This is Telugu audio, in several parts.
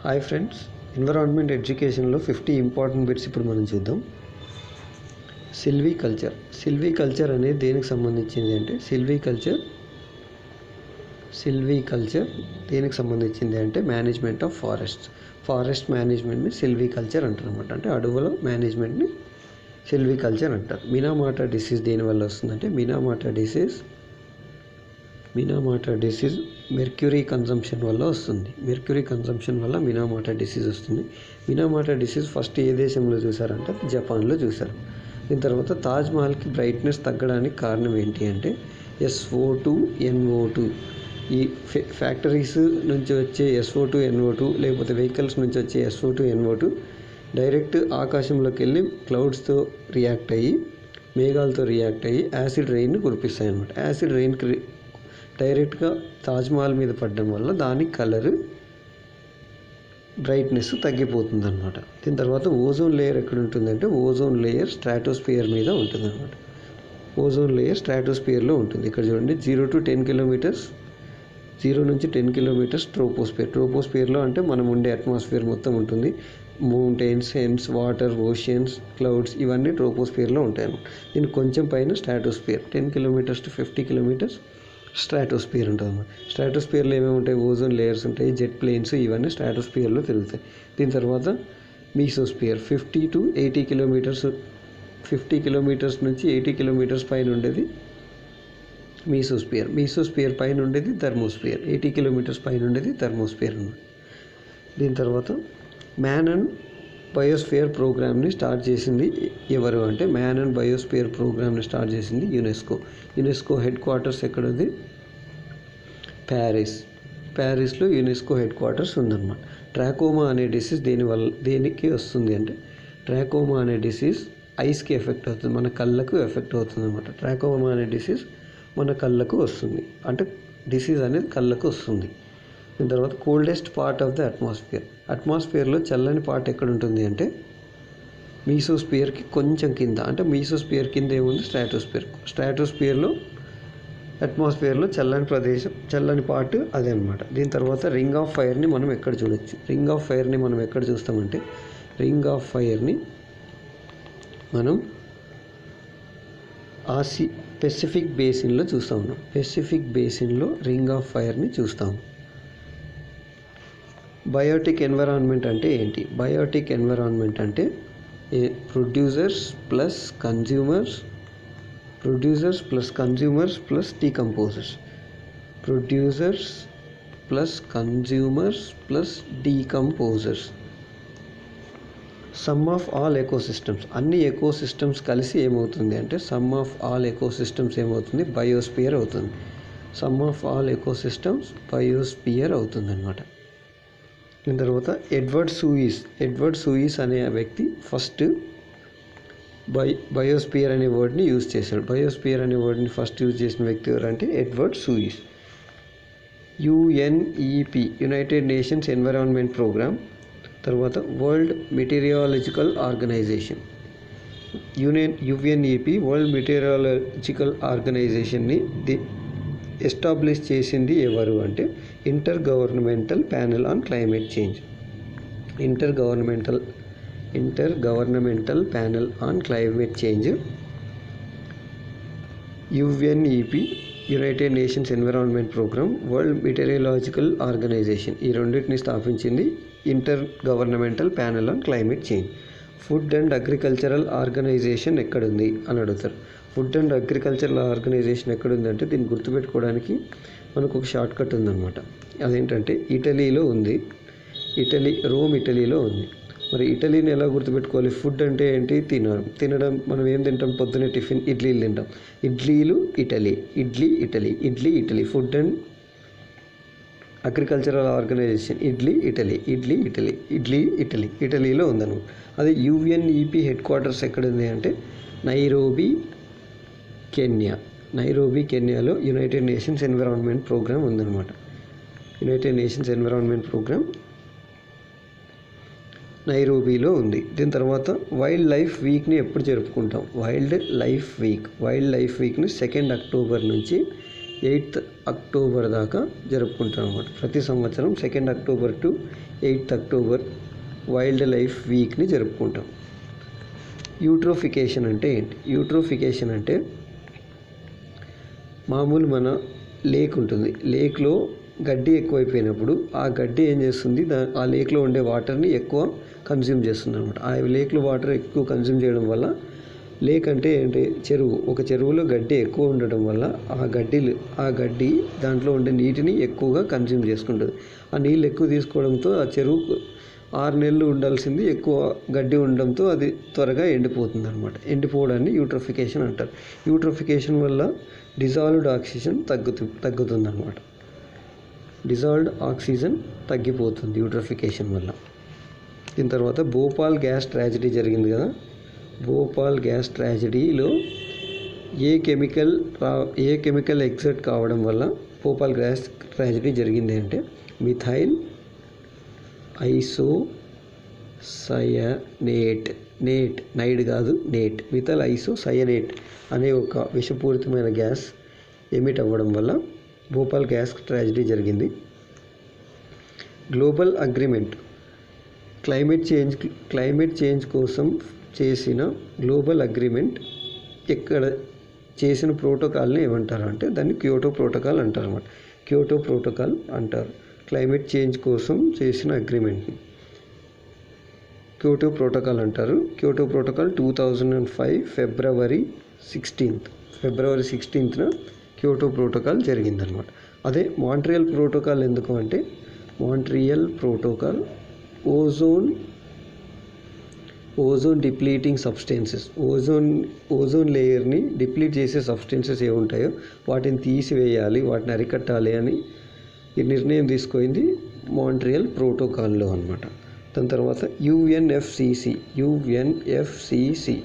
హాయ్ ఫ్రెండ్స్, ఎన్విరాన్మెంట్ ఎడ్యుకేషన్లో 50 ఇంపార్టెంట్ బిట్స్ ఇప్పుడు మనం చూద్దాం. సిల్వికల్చర్ అనేది దేనికి సంబంధించింది అంటే సిల్వికల్చర్ దేనికి సంబంధించింది అంటే మేనేజ్మెంట్ ఆఫ్ ఫారెస్ట్ మేనేజ్మెంట్ని సిల్వికల్చర్ అంటారు అనమాట. అంటే అడవుల మేనేజ్మెంట్ని సిల్వికల్చర్ అంటారు. మినామాటా డిసీజ్ దేనివల్ల వస్తుందంటే మినామాటా డిసీజ్ మెర్క్యూరీ కన్జంప్షన్ వల్ల వస్తుంది. మినామాటా డిసీజ్ వస్తుంది. మినామాటా డిసీజ్ ఫస్ట్ ఏ దేశంలో చూసారంటే జపాన్లో చూసారు. దీని తర్వాత తాజ్మహల్కి బ్రైట్నెస్ తగ్గడానికి కారణం ఏంటి అంటే SO2 NO2. ఈ ఫ్యాక్టరీస్ నుంచి వచ్చే SO2 NO2 లేకపోతే వెహికల్స్ నుంచి వచ్చే SO2 NO2 డైరెక్ట్ ఆకాశంలోకి వెళ్ళి క్లౌడ్స్తో రియాక్ట్ అయ్యి మేఘాలతో రియాక్ట్ అయ్యి యాసిడ్ రెయిన్ కురిపిస్తాయి అన్నమాట. యాసిడ్ రెయిన్ డైరెక్ట్గా తాజ్మహల్ మీద పడడం వల్ల దాని కలర్ బ్రైట్నెస్ తగ్గిపోతుంది అనమాట. దీని తర్వాత ఓజోన్ లేయర్ ఎక్కడ ఉంటుందంటే ఓజోన్ లేయర్ స్ట్రాటోస్ఫియర్ మీద ఉంటుంది అనమాట. ఓజోన్ లేయర్ స్ట్రాటోస్ఫియర్లో ఉంటుంది. ఇక్కడ చూడండి 0 to 10 కిలోమీటర్స్ 0 నుంచి 10 కిలోమీటర్స్ ట్రోపోస్ఫియర్లో అంటే మనం ఉండే అట్మాస్ఫియర్ మొత్తం ఉంటుంది. Mountains, hence, water, oceans, clouds ఇవన్నీ ట్రోపోస్ఫియర్లో ఉంటాయి అన్నమాట. దీనికి కొంచెం పైన stratosphere 10 kilometres to 50 kilometres stratosphere ఉంటుంది అన్నమాట. స్ట్రాటోస్ఫియర్లో ఏమేమి ఉంటాయి? ఓజోన్ లేయర్స్ ఉంటాయి, జెట్ ప్లేన్స్ ఇవన్నీ స్ట్రాటోస్ఫియర్లో తిరుగుతాయి. దీని తర్వాత మీసోస్ఫియర్ 50 to 80 కిలోమీటర్స్ 50 కిలోమీటర్స్ నుంచి 80 కిలోమీటర్స్ పైన ఉండేది మీసోస్ఫియర్ పైన ఉండేది థర్మోస్ఫియర్. 80 కిలోమీటర్స్ పైన ఉండేది థర్మోస్ఫియర్ అన్నమాట. దీని తర్వాత మ్యాన్ అండ్ బయోస్ఫియర్ ప్రోగ్రామ్ని స్టార్ట్ చేసింది ఎవరు అంటే ప్రోగ్రామ్ని స్టార్ట్ చేసింది యునెస్కో హెడ్ క్వార్టర్స్ ఎక్కడుంది? ప్యారిస్లో యునెస్కో హెడ్ క్వార్టర్స్ ఉందన్నమాట. ట్రాకోమా అనే డిసీజ్ దేనికి వస్తుంది అంటే ట్రాకోమా అనే డిసీజ్ ఐస్కి ఎఫెక్ట్ అవుతుంది, మన కళ్ళకు ఎఫెక్ట్ అవుతుంది అనమాట. ట్రాకోమా అనే డిసీజ్ మన కళ్ళకు వస్తుంది, అంటే డిసీజ్ అనేది కళ్ళకు వస్తుంది. దీని తర్వాత కోల్డెస్ట్ పార్ట్ ఆఫ్ ద అట్మాస్ఫియర్లో చల్లని పార్ట్ ఎక్కడ ఉంటుంది అంటే మీసోస్ఫియర్కి కొంచెం కింద, అంటే మీసోస్ఫియర్ కింద ఏముంది? స్ట్రాటోస్ఫియర్లో అట్మాస్ఫియర్లో చల్లని పార్ట్ అదే అనమాట. దీని తర్వాత రింగ్ ఆఫ్ ఫైర్ని మనం ఎక్కడ చూడొచ్చు? రింగ్ ఆఫ్ ఫైర్ని మనం ఎక్కడ చూస్తామంటే మనం పెసిఫిక్ బేసిన్లో చూస్తూ ఉన్నాం. పెసిఫిక్ బేసిన్లో రింగ్ ఆఫ్ ఫైర్ని చూస్తాము. బయోటిక్ ఎన్విరాన్మెంట్ అంటే ఏంటి? బయోటిక్ ఎన్విరాన్మెంట్ అంటే producers plus consumers plus decomposers. Some of all ecosystems, అన్ని ఎకోసిస్టమ్స్ కలిసి ఏమవుతుంది అంటే బయోస్పియర్ అవుతుంది. Some of all ecosystems biosphere అవుతుంది అనమాట. దీని తర్వాత ఎడ్వర్డ్ సూయిస్ అనే వ్యక్తి ఫస్ట్ బయోస్పియర్ అనే వర్డ్ని యూజ్ చేశాడు. బయోస్పియర్ అనే వర్డ్ని ఫస్ట్ యూజ్ చేసిన వ్యక్తి ఎవరంటే Edward Suess. UNEP United Nations Environment Programme. తర్వాత World Meteorological Organization. UNEP World Meteorological ఆర్గనైజేషన్ని ఎస్టాబ్లిష్ చేసింది ఎవరు అంటే intergovernmental panel on climate change. Intergovernmental panel on climate change UNEP United Nations Environment Programme, World Meteorological Organization ఈ రెండింటిని స్థాపించింది intergovernmental panel on climate change. Food and Agricultural Organization ఎక్కడుంది అని అడుగుతారు. ఫుడ్ అండ్ అగ్రికల్చరల్ ఆర్గనైజేషన్ ఎక్కడుందంటే దీన్ని గుర్తుపెట్టుకోవడానికి మనకు ఒక షార్ట్ కట్ ఉందన్నమాట. అదేంటంటే ఇటలీలో ఉంది. ఇటలీలో ఉంది. మరి ఇటలీని ఎలా గుర్తుపెట్టుకోవాలి? ఫుడ్ అంటే ఏంటి? తినడం. మనం ఏం తింటాం? పొద్దునే టిఫిన్ ఇడ్లీలు తింటాం. Italy. Food and Agricultural Organization ఇటలీలో ఉందన్నమాట. అది UNEP హెడ్ క్వార్టర్స్ ఎక్కడుంది అంటే నైరోబీ కెన్యాలో యునైటెడ్ నేషన్స్ ఎన్విరాన్మెంట్ ప్రోగ్రామ్ ఉందన్నమాట. యునైటెడ్ నేషన్స్ ఎన్విరాన్మెంట్ ప్రోగ్రామ్ నైరోబీలో ఉంది. దీని తర్వాత వైల్డ్ లైఫ్ వీక్ని ఎప్పుడు జరుపుకుంటాం? వైల్డ్ లైఫ్ వీక్ని 2 అక్టోబర్ నుంచి 8th అక్టోబర్ దాకా జరుపుకుంటాం అన్నమాట. ప్రతి సంవత్సరం 2 October to 8th October wild life వీక్ని జరుపుకుంటాం. యూట్రోఫికేషన్ అంటే ఏంటి? యూట్రోఫికేషన్ అంటే మామూలు మన లేక్ ఉంటుంది, లేక్లో గడ్డి ఎక్కువైపోయినప్పుడు ఆ గడ్డి ఏం చేస్తుంది, ఆ లేక్లో ఉండే వాటర్ని ఎక్కువ కన్జ్యూమ్ చేస్తుంది అనమాట. ఆ లేక్లో వాటర్ ఎక్కువ కన్జ్యూమ్ చేయడం వల్ల, లేక్ అంటే ఏంటి, చెరువు, ఒక చెరువులో గడ్డి ఎక్కువ ఉండడం వల్ల ఆ గడ్డి దాంట్లో ఉండే నీటిని ఎక్కువగా కన్జ్యూమ్ చేసుకుంటుంది. ఆ నీళ్ళు ఎక్కువ తీసుకోవడంతో ఆ చెరువు 6 నెలలు ఉండాల్సింది ఎక్కువ గడ్డి ఉండడంతో అది త్వరగా ఎండిపోతుంది అనమాట. ఎండిపోవడాన్ని యూట్రోఫికేషన్ అంటారు. యూట్రోఫికేషన్ వల్ల డిజాల్వ్డ్ ఆక్సిజన్ తగ్గుతుంది అనమాట. డిజాల్వ్డ్ ఆక్సిజన్ తగ్గిపోతుంది యూట్రోఫికేషన్ వల్ల. దీని తర్వాత భోపాల్ గ్యాస్ ట్రాజడీ జరిగింది కదా. భోపాల్ గ్యాస్ ట్రాజడీలో ఏ కెమికల్ ఎగ్జర్ట్ కావడం వల్ల భోపాల్ గ్యాస్ ట్రాజడీ జరిగింది అంటే మిథైల్ ఐసోసయనేట్, మిథైల్ ఐసోసయనేట్ అనే ఒక విషపూరితమైన గ్యాస్ ఎమిట్ అవ్వడం వల్ల భోపాల్ గ్యాస్ ట్రాజడీ జరిగింది. గ్లోబల్ అగ్రిమెంట్, క్లైమేట్ చేంజ్ కోసం చేసిన గ్లోబల్ అగ్రిమెంట్ ఎక్కడ చేసిన ప్రోటోకాల్ని ఏమంటారు అంటే దాన్ని క్యోటో ప్రోటోకాల్ అంటారు అన్నమాట. క్యోటో ప్రోటోకాల్ అంటారు. క్లైమేట్ చేంజ్ కోసం చేసిన అగ్రిమెంట్ని క్యోటో ప్రోటోకాల్ అంటారు. క్యోటో ప్రోటోకాల్ 2005 ఫిబ్రవరి 16న క్యోటో ప్రోటోకాల్ జరిగిందనమాట. అదే మాంట్రియల్ ప్రోటోకాల్ ఎందుకు అంటే, Montreal Protocol ozone depleting substances, ozone లేయర్ని డిప్లీట్ చేసే సబ్స్టెన్సెస్ ఏముంటాయో వాటిని తీసివేయాలి, వాటిని అరికట్టాలి అని ఈ నిర్ణయం తీసుకుంది మాంట్రియల్ ప్రోటోకాల్లో అనమాట. దాని తర్వాత యుఎన్ఎఫ్సిసి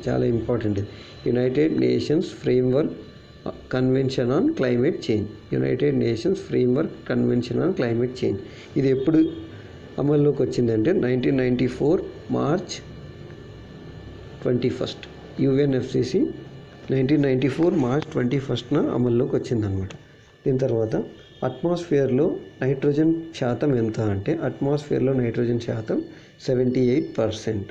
చాలా ఇంపార్టెంట్. ఇది United nations framework convention on climate change. ఇది ఎప్పుడు అమల్లోకి వచ్చిందంటే 1994 మార్చ్ 21. యుఎన్ఎఫ్సిసి 1994 మార్చ్ 21న అమల్లోకి వచ్చిందనమాట. దీని తర్వాత అట్మాస్ఫియర్లో నైట్రోజన్ శాతం ఎంత అంటే, అట్మాస్ఫియర్లో నైట్రోజన్ శాతం 78%.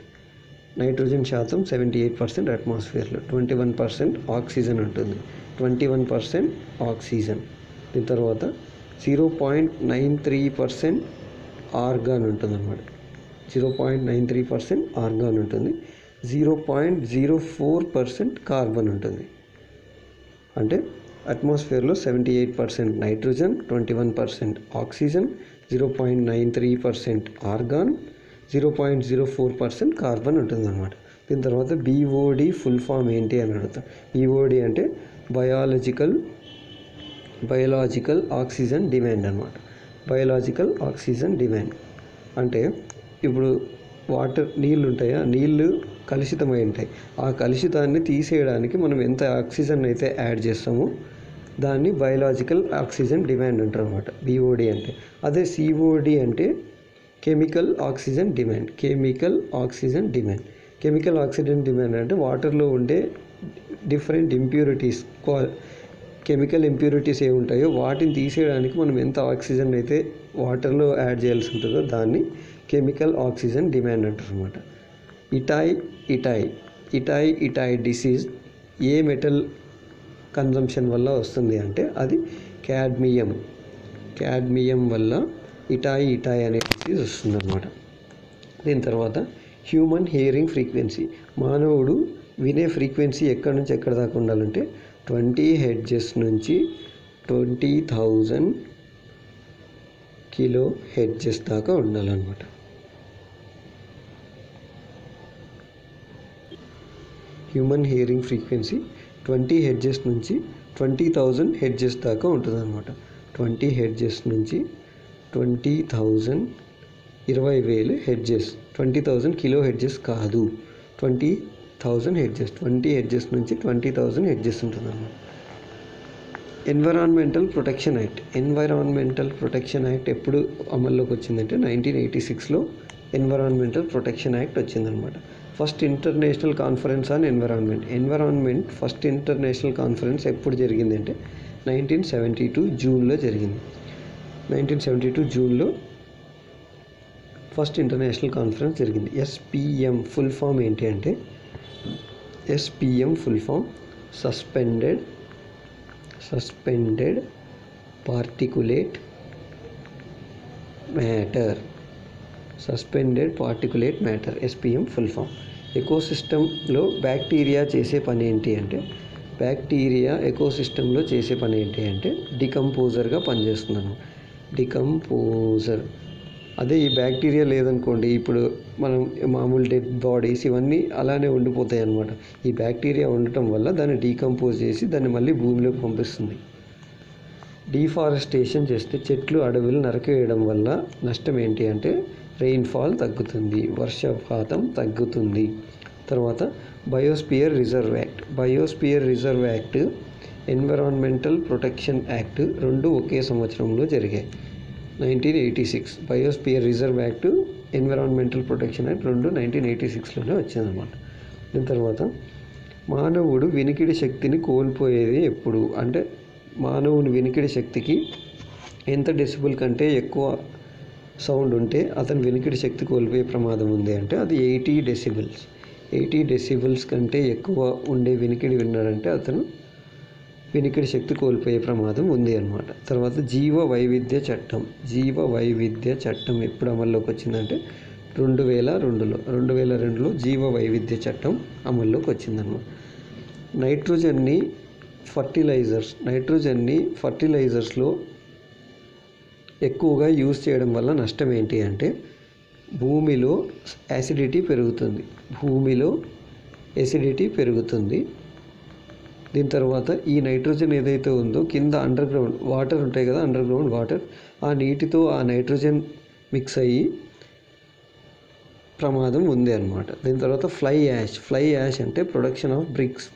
నైట్రోజన్ శాతం 78% అట్మాస్ఫియర్లో. 21% ఆక్సిజన్ ఉంటుంది. 21% ఆక్సిజన్. దీని తర్వాత 0.93% ఆర్గాన్ ఉంటుంది అన్నమాట. 0.93% ఆర్గాన్ ఉంటుంది. 0.04% కార్బన్ ఉంటుంది. అంటే అట్మాస్ఫియర్లో 78% నైట్రోజన్, 21% ఆక్సిజన్, 0.93% ఆర్గాన్, 0.04% కార్బన్ ఉంటుందన్నమాట. దీని తర్వాత BOD ఫుల్ ఫామ్ ఏంటి అని అడుగుతాం. BOD అంటే బయోలాజికల్ ఆక్సిజన్ డిమాండ్ అనమాట. బయోలాజికల్ ఆక్సిజన్ డిమాండ్ అంటే ఇప్పుడు నీళ్ళు ఉంటాయా, నీళ్ళు కలుషితమై ఉంటాయి. ఆ కలుషితాన్ని తీసేయడానికి మనం ఎంత ఆక్సిజన్ అయితే యాడ్ చేస్తామో దాన్ని బయోలాజికల్ ఆక్సిజన్ డిమాండ్ అంటారు అనమాట. BOD అంటే. అదే COD అంటే chemical oxygen demand. Chemical oxygen demand అంటే వాటర్లో ఉండే డిఫరెంట్ ఇంప్యూరిటీస్, కెమికల్ ఇంప్యూరిటీస్ ఏ ఉంటాయో వాటిని తీసేయడానికి మనం ఎంత ఆక్సిజన్ అయితే వాటర్లో యాడ్ చేయాల్సి ఉంటుందో దాన్ని కెమికల్ ఆక్సిజన్ డిమాండ్ అంటారు అనమాట. ఇటాయ్ డిసీజ్ ఏ మెటల్ కన్జంప్షన్ వల్ల వస్తుంది అంటే అది క్యాడ్మియం వల్ల ఇటాయ్ అనే డిసీజ్ వస్తుందన్నమాట. దీని తర్వాత హ్యూమన్ హియరింగ్ ఫ్రీక్వెన్సీ, మానవుడు వినే ఫ్రీక్వెన్సీ ఎక్కడి నుంచి ఎక్కడి దాకా ఉండాలంటే 20 Hz నుంచి 20,000 kHz దాకా ఉండాలన్నమాట. హ్యూమన్ హియరింగ్ ఫ్రీక్వెన్సీ 20 Hz నుంచి 20,000 Hz దాకా ఉంటుంది అనమాట. 20 Hz నుంచి 20,000 20,000 Hz, 20,000 kHz కాదు, 20,000 Hz. 20 Hz నుంచి 20,000 Hz ఉంటుంది అన్నమాట. ఎన్విరాన్మెంటల్ ప్రొటెక్షన్ యాక్ట్ ఎప్పుడు అమల్లోకి వచ్చిందంటే 1986లో ఎన్విరాన్మెంటల్ ప్రొటెక్షన్ యాక్ట్ వచ్చిందనమాట. First international conference on environment first international conference ఎప్పుడు జరిగింది అంటే 1972 జూన్లో జరిగింది. 1972 జూన్లో ఫస్ట్ ఇంటర్నేషనల్ కాన్ఫరెన్స్ జరిగింది. ఎస్పిఎం ఫుల్ ఫామ్ ఏంటి అంటే, SPM full form suspended particulate matter. Suspended particulate matter SPM full form. ఎకోసిస్టంలో బ్యాక్టీరియా చేసే పని ఏంటి అంటే, బ్యాక్టీరియా ఎకోసిస్టంలో చేసే పని ఏంటి అంటే డికంపోజర్గా పనిచేస్తున్నాను. డికంపోజర్. అదే ఈ బ్యాక్టీరియా లేదనుకోండి, ఇప్పుడు మనం మామూలు డెడ్ బాడీస్ ఇవన్నీ అలానే ఉండిపోతాయి అన్నమాట. ఈ బ్యాక్టీరియా ఉండటం వల్ల దాన్ని డీకంపోజ్ చేసి దాన్ని మళ్ళీ భూమిలోకి పంపిస్తుంది. డీఫారెస్టేషన్ చేస్తే, చెట్లు అడవులు నరికివేయడం వల్ల నష్టం ఏంటి అంటే రెయిన్ఫాల్ తగ్గుతుంది, వర్షపాతం తగ్గుతుంది. తర్వాత biosphere reserve act. Biosphere reserve act, environmental protection act రెండు ఒకే సంవత్సరంలో జరిగాయి. 1986. Biosphere reserve act, environmental protection act రెండు 1986లోనే వచ్చిందనమాట. దీని తర్వాత మానవుడు వినికిడి శక్తిని కోల్పోయేది ఎప్పుడు అంటే, మానవుని వినికిడి శక్తికి ఎంత డెసిబుల్ కంటే ఎక్కువ సౌండ్ ఉంటే అతను వినికిడి శక్తి కోల్పోయే ప్రమాదం ఉంది అంటే అది 80 డెసిబుల్స్. 80 డెసిబుల్స్ కంటే ఎక్కువ ఉండే వినికిడి విన్నాడంటే అతను వినికిడి శక్తి కోల్పోయే ప్రమాదం ఉంది అన్నమాట. తర్వాత జీవ వైవిధ్య చట్టం. జీవ వైవిధ్య చట్టం ఎప్పుడు అమల్లోకి వచ్చిందంటే 2002లో జీవ వైవిధ్య చట్టం అమల్లోకి వచ్చిందన్నమాట. నైట్రోజన్ని ఫర్టిలైజర్స్లో ఎక్కువగా యూజ్ చేయడం వల్ల నష్టం ఏంటి అంటే భూమిలో యాసిడిటీ పెరుగుతుంది. దీని తర్వాత ఈ నైట్రోజన్ ఏదైతే ఉందో కింద అండర్ గ్రౌండ్ వాటర్ ఉంటాయి కదా, అండర్ గ్రౌండ్ వాటర్, ఆ నీటితో ఆ నైట్రోజన్ మిక్స్ అయ్యి ప్రమాదం ఉంది అన్నమాట. దీని తర్వాత ఫ్లై యాష్ అంటే ప్రొడక్షన్ ఆఫ్ బ్రిక్స్.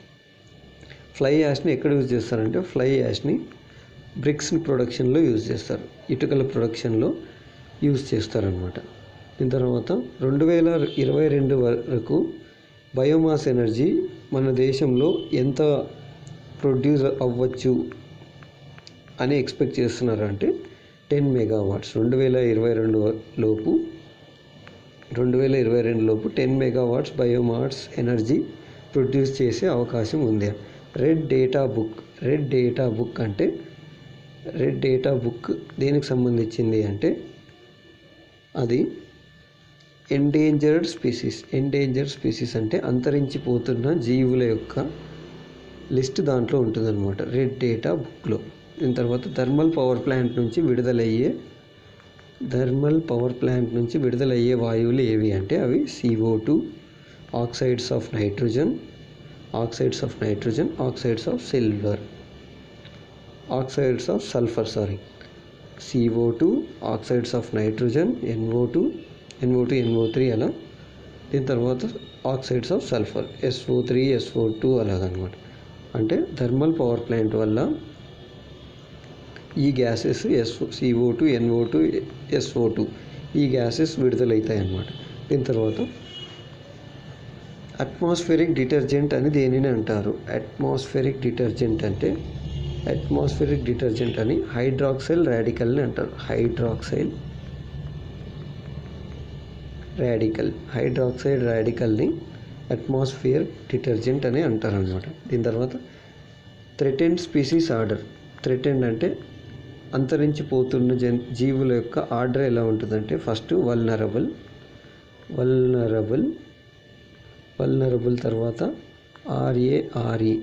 ఫ్లై యాష్ని ఎక్కడ యూజ్ చేస్తారంటే, ఫ్లై యాష్ని బ్రిక్స్ ప్రొడక్షన్లో యూజ్ చేస్తారు, ఇటుకల ప్రొడక్షన్లో యూజ్ చేస్తారనమాట. దీని తర్వాత 2022 వరకు బయోమాస్ ఎనర్జీ మన దేశంలో ఎంత ప్రొడ్యూస్ అవ్వచ్చు అని ఎక్స్పెక్ట్ చేస్తున్నారు అంటే 10 మెగావాట్స్. 2022 లోపు 10 మెగావాట్స్ బయోమాస్ ఎనర్జీ ప్రొడ్యూస్ చేసే అవకాశం ఉంది. రెడ్ డేటా బుక్ దేనికి సంబంధించింది అంటే అది ఎండేంజర్డ్ స్పీసీస్ అంటే అంతరించిపోతున్న జీవుల యొక్క లిస్ట్ దాంట్లో ఉంటుందన్నమాట రెడ్ డేటా బుక్లో. దీని తర్వాత థర్మల్ పవర్ ప్లాంట్ నుంచి విడుదలయ్యే వాయువులు ఏవి అంటే అవి CO2, oxides of nitrogen, oxides of sulphur, CO2, oxides of nitrogen, NO2, NO3 అలా. దీని తర్వాత oxides of sulphur SO3, SO2 అలాగనమాట. అంటే థర్మల్ పవర్ ప్లాంట్ వల్ల ఈ గ్యాసెస్ CO2, NO2, SO2 ఈ గ్యాసెస్ విడుదలవుతాయి అన్నమాట. దీని తర్వాత అట్మాస్ఫిరిక్ డిటర్జెంట్ అని దేనిని అంటారు? అట్మాస్ఫిరిక్ డిటర్జెంట్ అని హైడ్రాక్సైల్ రాడికల్ని అంటారు. హైడ్రాక్సైల్ రాడికల్ని అట్మాస్ఫియర్ డిటర్జెంట్ అని అంటారు అనమాట. దీని తర్వాత థ్రెటెండ్ స్పీసీస్ ఆర్డర్. థ్రెటెండ్ అంటే అంతరించిపోతున్న జీవుల యొక్క ఆర్డర్ ఎలా ఉంటుందంటే ఫస్ట్ వల్నరబుల్, తర్వాత RARE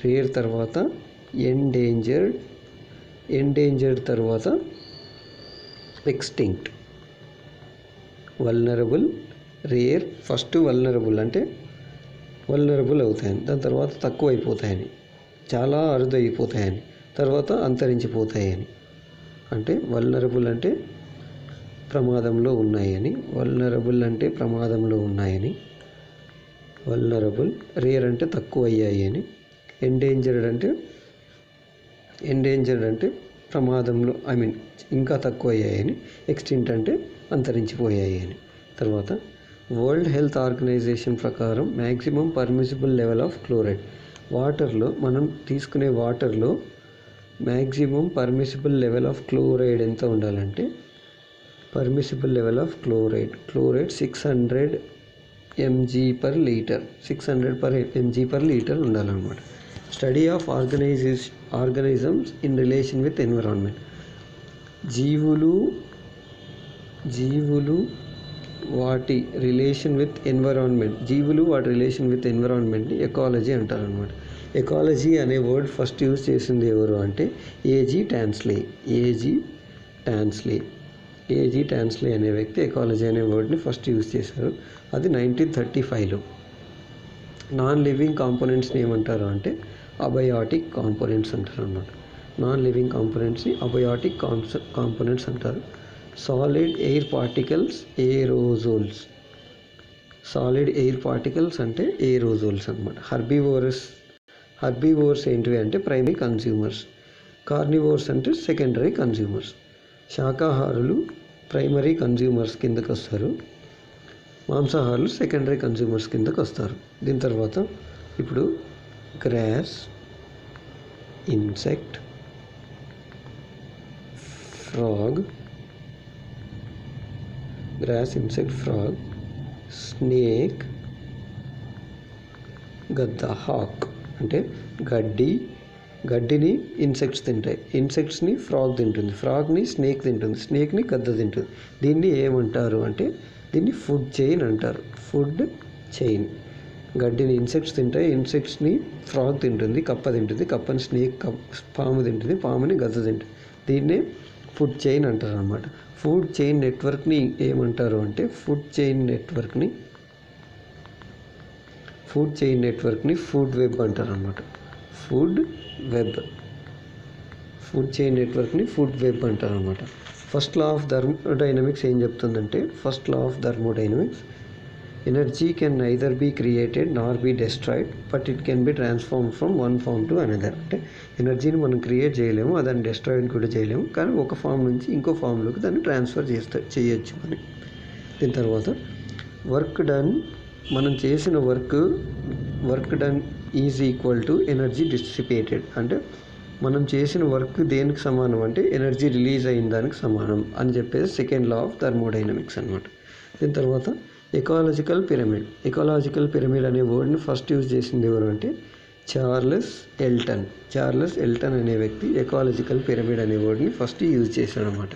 రేర్ తర్వాత ఎండేంజర్డ్ తర్వాత extinct. Vulnerable, rare, first vulnerable అంటే వల్నరబుల్ అవుతాయని, దాని తర్వాత తక్కువ అయిపోతాయని, చాలా అరుదు అయిపోతాయని, తర్వాత అంతరించిపోతాయని. అంటే వల్నరబుల్ అంటే ప్రమాదంలో ఉన్నాయని, రేర్ అంటే తక్కువ అయ్యాయి అని, ఎండేంజర్డ్ అంటే ప్రమాదంలో ఇంకా తక్కువ అయ్యాయని, ఎక్స్టింక్ట్ అంటే అంతరించిపోయాయి అని. తర్వాత వరల్డ్ హెల్త్ ఆర్గనైజేషన్ ప్రకారం maximum permissible level of chloride, వాటర్లో మనం తీసుకునే వాటర్లో maximum permissible level of chloride ఎంత ఉండాలంటే పర్మిసిబుల్ లెవెల్ ఆఫ్ క్లోరైడ్ 600 mg/లీటర్ 600 mg/లీటర్ ఉండాలన్నమాట. Study of organisms in relation with environment. జీవులు వాటి రిలేషన్ విత్ ఎన్విరాన్మెంట్ని ఎకాలజీ అంటారనమాట. ఎకాలజీ అనే వర్డ్ ఫస్ట్ యూజ్ చేసింది ఎవరు అంటే ఏజీ టాన్స్లే అనే వ్యక్తి ఎకాలజీ అనే వర్డ్ని ఫస్ట్ యూజ్ చేశారు. అది 1935లో. నాన్ లివింగ్ కాంపోనెంట్స్ని ఏమంటారు అంటే అబయాటిక్ కాంపోనెంట్స్ అంటారు అన్నమాట. నాన్ లివింగ్ కాంపోనెంట్స్ని అబయాటిక్ కాంపోనెంట్స్ అంటారు. సాలిడ్ ఎయిర్ పార్టికల్స్ అంటే ఏరోజోల్స్ అనమాట. హర్బీవోర్స్ ఏంటివి అంటే ప్రైమరీ కన్స్యూమర్స్. కార్నివోర్స్ అంటే సెకండరీ కన్స్యూమర్స్. శాకాహారులు ప్రైమరీ కన్స్యూమర్స్ కిందకు వస్తారు, మాంసాహారులు సెకండరీ కన్స్యూమర్స్ కిందకు వస్తారు. దీని తర్వాత ఇప్పుడు గ్రాస్, ఇన్సెక్ట్, ఫ్రాగ్, స్నేక్, గద్ద, హాక్ అంటే గడ్డిని ఇన్సెక్ట్స్ తింటాయి, ఇన్సెక్ట్స్ని ఫ్రాగ్ తింటుంది, ఫ్రాగ్ని స్నేక్ తింటుంది, స్నేక్ని గద్ద తింటుంది. దీన్ని ఏమంటారు అంటే దీన్ని ఫుడ్ చైన్ అంటారు. గడ్డిని ఇన్సెక్ట్స్ తింటాయి, ఇన్సెక్ట్స్ని ఫ్రాగ్ తింటుంది, కప్ప తింటుంది, కప్పని స్నేక్ పాము తింటుంది, పాముని గద్ద తింటుంది. దీన్నే ఫుడ్ చైన్ అంటారు అన్నమాట. ఫుడ్ చైన్ నెట్వర్క్ని ఏమంటారు అంటే ఫుడ్ చైన్ నెట్వర్క్ని ఫుడ్ వెబ్ అంటారు అన్నమాట. ఫుడ్ చైన్ నెట్వర్క్ని ఫుడ్ వెబ్ అంటారు అన్నమాట. ఫస్ట్ లా ఆఫ్ థర్మోడైనమిక్స్ ఏం చెప్తుందంటే energy can neither be created nor be destroyed but it can be transform from one form to another. అంటే ఎనర్జీని మనం క్రియేట్ చేయలేము, దాన్ని డెస్ట్రాయిడ్ కూడా చేయలేము, కానీ ఒక ఫామ్ నుంచి ఇంకో ఫామ్లోకి దాన్ని ట్రాన్స్ఫర్ చేయొచ్చు అని. దీని తర్వాత మనం చేసిన work done is equal to energy dissipated. అంటే మనం చేసిన వర్క్ దేనికి సమానం అంటే ఎనర్జీ రిలీజ్ అయిన దానికి సమానం అని చెప్పేసి సెకండ్ లా ఆఫ్ థర్మోడైనమిక్స్ అనమాట. దీని తర్వాత ఎకాలజికల్ పిరమిడ్ అనే వర్డ్ని ఫస్ట్ యూజ్ చేసింది ఎవరు అంటే చార్లెస్ ఎల్టన్ అనే వ్యక్తి ఎకాలజికల్ పిరమిడ్ అనే వర్డ్ని ఫస్ట్ యూజ్ చేశాడు అనమాట.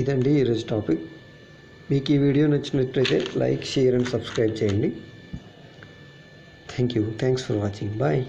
ఇదండి ఈరోజు టాపిక్. మీకు ఈ వీడియో నచ్చినట్లయితే లైక్, షేర్ అండ్ సబ్స్క్రైబ్ చేయండి. Thanks for watching. బాయ్.